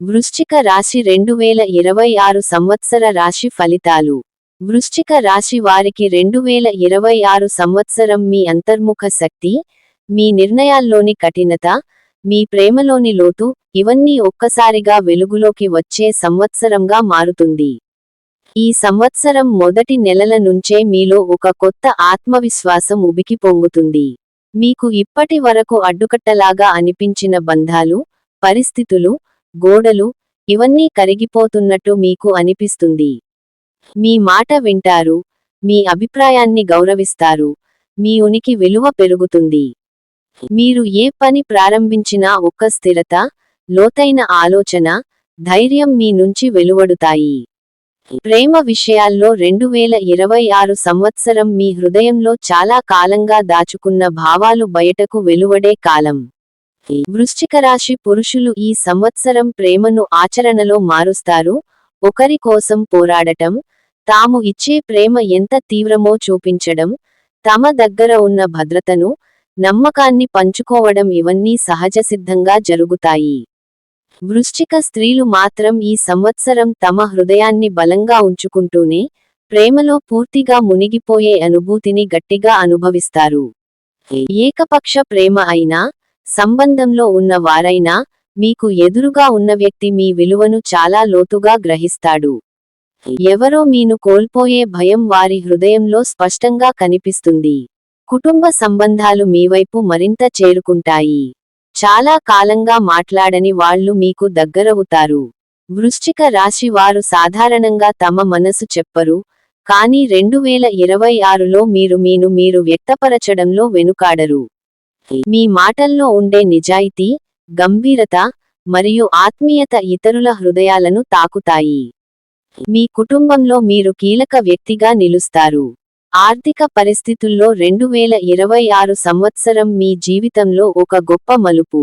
వృశ్చిక రాశి 2026 సంవత్సర రాశి ఫలితాలు. వృశ్చిక రాశి వారికి 2026 సంవత్సరం మీ అంతర్ముఖ శక్తి, మీ నిర్ణయాల్లోని కఠినత, మీ ప్రేమలోని లోతు, ఇవన్నీ ఒక్కసారిగా వెలుగులోకి వచ్చే సంవత్సరంగా మారుతుంది. ఈ సంవత్సరం మొదటి నెలల నుంచే మీలో ఒక కొత్త ఆత్మవిశ్వాసం ఉబికి పొంగుతుంది. మీకు ఇప్పటి వరకు అడ్డుకట్టలాగా అనిపించిన బంధాలు, పరిస్థితులు, గోడలు, ఇవన్నీ కరిగిపోతున్నట్టు మీకు అనిపిస్తుంది. మీ మాట వింటారు, మీ అభిప్రాయాన్ని గౌరవిస్తారు, మీ ఉనికి విలువ పెరుగుతుంది. మీరు ఏ పని ప్రారంభించినా ఒక్క స్థిరత, లోతైన ఆలోచన, ధైర్యం మీ నుంచి వెలువడుతాయి. ప్రేమ విషయాల్లో 2026 సంవత్సరం మీ హృదయంలో చాలా కాలంగా దాచుకున్న భావాలు బయటకు వెలువడే కాలం. వృశ్చిక రాశి పురుషులు ఈ సంవత్సరం ప్రేమను ఆచరణలో మారుస్తారు. ఒకరి కోసం పోరాడటం, తాము ఇచ్చే ప్రేమ ఎంత తీవ్రమో చూపించడం, తమ దగ్గర ఉన్న భద్రతను, నమ్మకాన్ని పంచుకోవడం ఇవన్నీ సహజసిద్ధంగా జరుగుతాయి. వృశ్చిక స్త్రీలు మాత్రం ఈ సంవత్సరం తమ హృదయాన్ని బలంగా ఉంచుకుంటూనే, ప్రేమలో పూర్తిగా మునిగిపోయే అనుభూతిని గట్టిగా అనుభవిస్తారు. ఏకపక్ష ప్రేమ అయినా, సంబంధంలో ఉన్న వారైనా, మీకు ఎదురుగా ఉన్న వ్యక్తి మీ విలువను చాలా లోతుగా గ్రహిస్తాడు. ఎవరో మీను కోల్పోయే భయం వారి హృదయంలో స్పష్టంగా కనిపిస్తుంది. కుటుంబ సంబంధాలు మీవైపు మరింత చేరుకుంటాయి. చాలా కాలంగా మాట్లాడని వాళ్ళు మీకు దగ్గరవుతారు. వృశ్చిక రాశి వారు సాధారణంగా తమ మనసు చెప్పరు, కానీ 2026లో మీరు వ్యక్తపరచడంలో వెనుకాడరు. మీ మాటల్లో ఉండే నిజాయితీ, గంభీరత, మరియు ఆత్మీయత ఇతరుల హృదయాలను తాకుతాయి. మీ కుటుంబంలో మీరు కీలక వ్యక్తిగా నిలుస్తారు. ఆర్థిక పరిస్థితుల్లో 2026 సంవత్సరం మీ జీవితంలో ఒక గొప్ప మలుపు.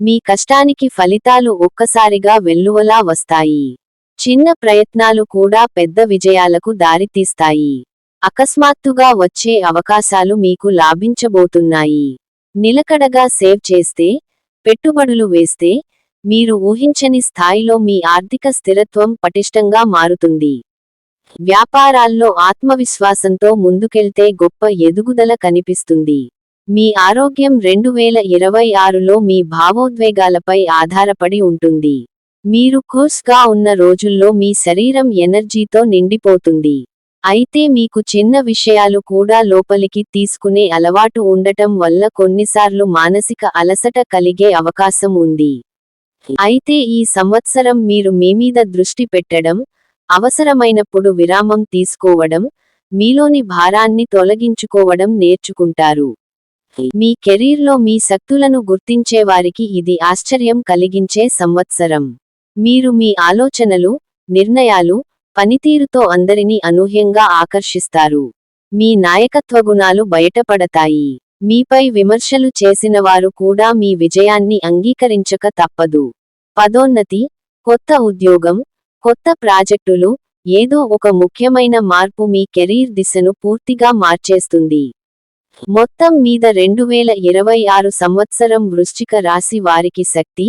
మీ కష్టానికి ఫలితాలు ఒక్కసారిగా వెల్లువలా వస్తాయి. చిన్న ప్రయత్నాలు కూడా పెద్ద విజయాలకు దారితీస్తాయి. అకస్మాత్తుగా వచ్చే అవకాశాలు మీకు లాభించబోతున్నాయి. నిలకడగా సేవ్ చేస్తే, పెట్టుబడులు వేస్తే, మీరు ఊహించని స్థాయిలో మీ ఆర్థిక స్థిరత్వం పటిష్టంగా మారుతుంది. వ్యాపారాల్లో ఆత్మవిశ్వాసంతో ముందుకెళ్తే గొప్ప ఎదుగుదల కనిపిస్తుంది. మీ ఆరోగ్యం 2026లో మీ భావోద్వేగాలపై ఆధారపడి ఉంటుంది. మీరు కూల్గా ఉన్న రోజుల్లో మీ శరీరం ఎనర్జీతో నిండిపోతుంది. అయితే మీకు చిన్న విషయాలు కూడా లోపలికి తీసుకునే అలవాటు ఉండటం వల్ల కొన్నిసార్లు మానసిక అలసట కలిగే అవకాశం ఉంది. అయితే ఈ సంవత్సరం మీరు మీమీద దృష్టి పెట్టడం, అవసరమైనప్పుడు విరామం తీసుకోవడం, మీలోని భారాన్ని తొలగించుకోవడం నేర్చుకుంటారు. మీ కెరీర్లో మీ శక్తులను గుర్తించేవారికి ఇది ఆశ్చర్యం కలిగించే సంవత్సరం. మీరు మీ ఆలోచనలు, నిర్ణయాలు, పనితీరుతో అందరినీ అనూహ్యంగా ఆకర్షిస్తారు. మీ నాయకత్వ గుణాలు బయటపడతాయి. మీపై విమర్శలు చేసినవారు కూడా మీ విజయాన్ని అంగీకరించక తప్పదు. పదోన్నతి, కొత్త ఉద్యోగం, కొత్త ప్రాజెక్టులు, ఏదో ఒక ముఖ్యమైన మార్పు మీ కెరీర్ దిశను పూర్తిగా మార్చేస్తుంది. మొత్తం మీద 2026 సంవత్సరం వృశ్చిక రాశి వారికి శక్తి,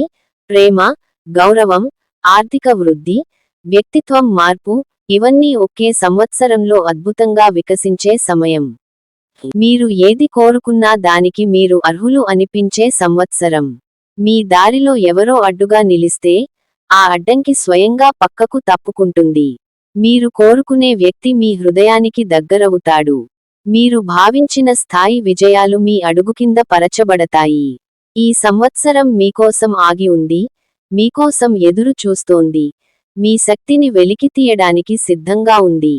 ప్రేమ, గౌరవం, ఆర్థిక వృద్ధి, వ్యక్తిత్వం మార్పు, ఇవన్నీ ఒకే సంవత్సరంలో అద్భుతంగా వికసించే సమయం. మీరు ఏది కోరుకున్నా దానికి మీరు అర్హులు అనిపించే సంవత్సరం. మీ దారిలో ఎవరో అడ్డుగా నిలిస్తే, ఆ అడ్డంకి స్వయంగా పక్కకు తప్పుకుంటుంది. మీరు కోరుకునే వ్యక్తి మీ హృదయానికి దగ్గరవుతాడు. మీరు భావించిన స్థాయి విజయాలు మీ అడుగు కింద పరచబడతాయి. ఈ సంవత్సరం మీకోసం ఆగి ఉంది, మీకోసం ఎదురు చూస్తోంది, మీ శక్తిని వెలికితీయడానికి సిద్ధంగా ఉంది.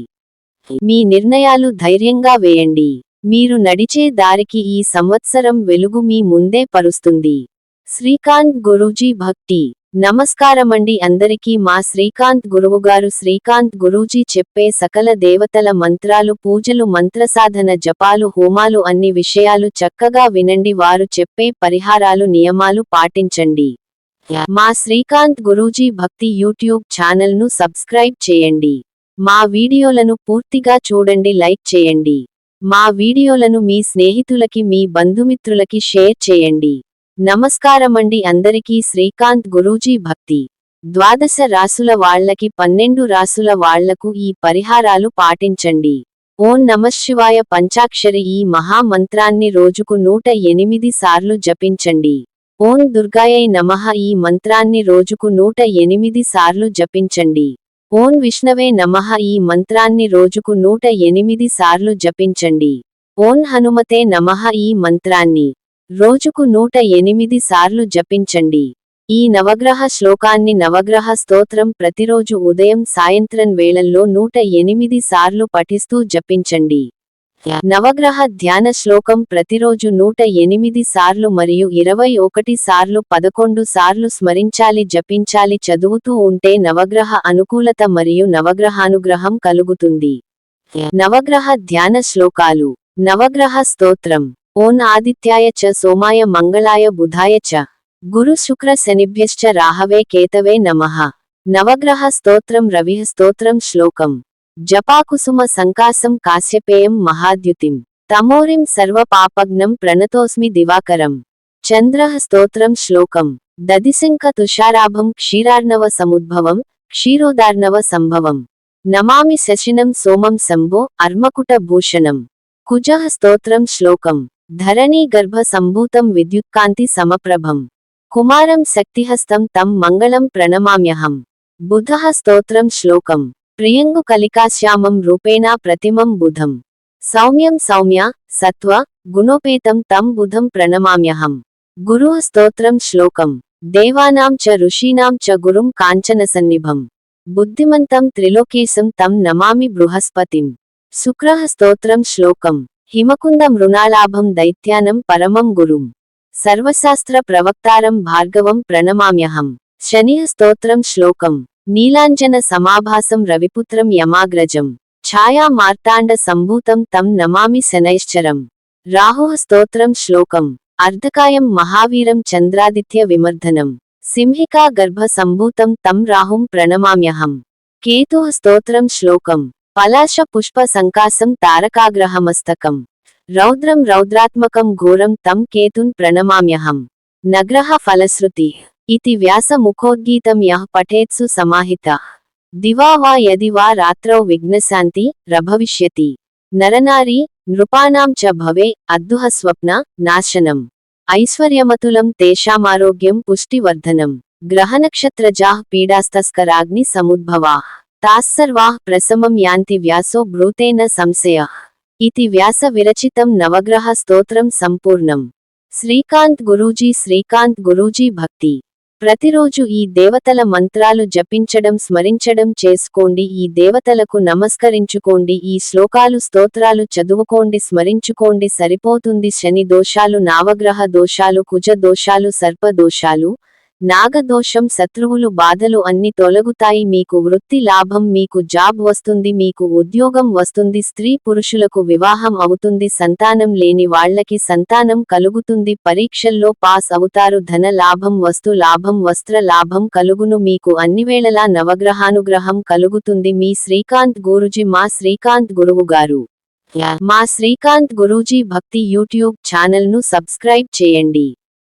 మీ నిర్ణయాలు ధైర్యంగా వేయండి. మీరు నడిచే దారికి ఈ సంవత్సరం వెలుగు మీ ముందే పరుస్తుంది. శ్రీకాంత్ గురూజీ భక్తి. నమస్కారమండి అందరికీ మా శ్రీకాంత్ గురువుగారు. శ్రీకాంత్ గురూజీ చెప్పే సకల దేవతల మంత్రాలు, పూజలు, మంత్రసాధన, జపాలు, హోమాలు అన్ని విషయాలు చక్కగా వినండి. వారు చెప్పే పరిహారాలు, నియమాలు పాటించండి. మా శ్రీకాంత్ గురూజీ భక్తి యూట్యూబ్ ఛానల్ను సబ్స్క్రైబ్ చేయండి. మా వీడియోలను పూర్తిగా చూడండి, లైక్ చేయండి. మా వీడియోలను మీ స్నేహితులకి, మీ బంధుమిత్రులకి షేర్ చేయండి. నమస్కారమండి అందరికీ. శ్రీకాంత్ గురూజీ భక్తి ద్వాదశ రాసుల వాళ్ళకి 12 రాసుల వాళ్లకు ఈ పరిహారాలు పాటించండి. ఓం నమఃశివాయ పంచాక్షరి ఈ మహా మంత్రాన్ని రోజుకు 108 సార్లు జపించండి. ఓం దుర్గాయై నమః ఈ మంత్రాన్ని రోజుకు 108 సార్లు జపించండి. ఓం విష్ణవే నమః ఈ మంత్రాన్ని రోజుకు 108 సార్లు జపించండి. ఓం హనుమతే నమః ఈ మంత్రాన్ని రోజుకు 108 సార్లు జపించండి. ఈ నవగ్రహ శ్లోకాన్ని నవగ్రహ స్తోత్రం ప్రతిరోజు ఉదయం సాయంత్రం వేళల్లో 108 సార్లు పఠిస్తూ జపించండి. నవగ్రహ ధ్యాన శ్లోకం ప్రతిరోజు 108 సార్లు మరియు 21 సార్లు 11 సార్లు స్మరించాలి జపించాలి చదువుతూ ఉంటే నవగ్రహ అనుకూలత మరియు నవగ్రహానుగ్రహం కలుగుతుంది. నవగ్రహ ధ్యాన శ్లోకాలు. నవగ్రహ స్తోత్రం. ఓం ఆదిత్యాయ చ సోమాయ మంగళాయ బుధాయ చ గురు శుక్ర శనిభ్యశ్చ రాహవే కేతవే నమః. నవగ్రహ స్తోత్రం. రవిః స్తోత్రం. శ్లోకం. జపాకుసుమ సంకాసం కాశ్యపేయం మహాద్యుతిం తమోరిం సర్వపాపగ్నం ప్రణతోస్మి దివాకరం. చంద్రః స్తోత్రం. శ్లోకం. దదిశంఖ తుషారాభం క్షీరార్ణవ సముద్భవం క్షీరోదార్ణవ సంభవం నమామి శశినం సోమం శంభో అర్మకుట భూషణం. కుజః స్తోత్రం. శ్లోకం. ధరణీ గర్భ సంభూతం విద్యుత్కాంతి సమప్రభం కుమారం శక్తిహస్తం తం మంగళం ప్రణమామ్యహం. బుధః స్తోత్రం. శ్లోకం. ప్రియంగు కలికాశ్యామం రూపేణా ప్రతిమం బుధం సౌమ్యం సౌమ్య సత్వ గుణోపేతం తం బుధం ప్రణమామ్యహం. గురుః స్తోత్రం. శ్లోకం. దేవానాం చ ఋషీణాం చ గురుం కాంచనసన్నిభం బుద్ధిమంతం త్రిలోకేశం తం నమామి బృహస్పతిం. శుక్రః స్తోత్రం. శ్లోకం. హిమకుంద మృణాలాభం దైత్యానం పరమం గురుం సర్వశాస్త్ర ప్రవక్తారం భార్గవం ప్రణమామ్యహం. శనిః స్తోత్రం. శ్లోకం. నీలాంజన సమాభాసం రవిపుత్రం యమాగ్రజం ఛాయా మార్తాండ సంభూతం తం నమామి శనైశ్చరం. రాహుః స్తోత్రం. శ్లోకం. అర్ధకాయం మహావీరం చంద్రాదిత్య విమర్ధనం సింహికా గర్భ సంభూతం తం రాహుం ప్రణమామ్యహం. కేతుః స్తోత్రం. శ్లోకం. పలాశ పుష్ప సంకాసం తారకాగ్రహమస్తకం రౌద్రం రౌద్రాత్మకం ఘోరం తం కేతున్ ప్రణమామ్యహం. నగ్రహ ఫలశ్రుతి ఇతి వ్యాస ముఖోద్గీతం యః పఠేత్సు సమాహితః దివా వా యది వా రాత్రౌ విఘ్నశాంతి రభవిష్యతి. నరనారీ నృపాణాం చ భవే అద్దుః స్వప్న నాశనం ఐశ్వర్యమతులం తేషామారోగ్యం పుష్టివర్ధనం. గ్రహనక్షత్రజాః పీడాస్తస్కరాగ్ని సముద్భవాః తాస్సర్వాః ప్రశమం యాంతి వ్యాసో బ్రూతేన సంశయః. ఇతి వ్యాస విరచితం నవగ్రహ స్తోత్రం సంపూర్ణం. శ్రీకాంత్ గురూజీ భక్తి. ప్రతిరోజు ఈ దేవతల మంత్రాలు జపించడం స్మరించడం చేసుకోండి. ఈ దేవతలకు నమస్కరించుకోండి. ఈ శ్లోకాలు స్తోత్రాలు చదువుకోండి స్మరించుకోండి సరిపోతుంది. శని దోషాలు నావగ్రహ దోషాలు కుజ దోషాలు సర్ప దోషాలు నాగదోషం శత్రువులు బాధలు అన్ని తొలగుతాయి. మీకు వృత్తి లాభం మీకు జాబ్ వస్తుంది మీకు ఉద్యోగం వస్తుంది. స్త్రీ పురుషులకు వివాహం అవుతుంది. సంతానం లేని వాళ్లకి సంతానం కలుగుతుంది. పరీక్షల్లో పాస్ అవుతారు. ధన లాభం వస్తు లాభం వస్త్ర లాభం కలుగును. మీకు అన్నివేళలా నవగ్రహానుగ్రహం కలుగుతుంది. మీ శ్రీకాంత్ గురూజీ మా శ్రీకాంత్ గురువుగారు. మా శ్రీకాంత్ గురూజీ భక్తి యూట్యూబ్ ఛానల్ను సబ్స్క్రైబ్ చేయండి.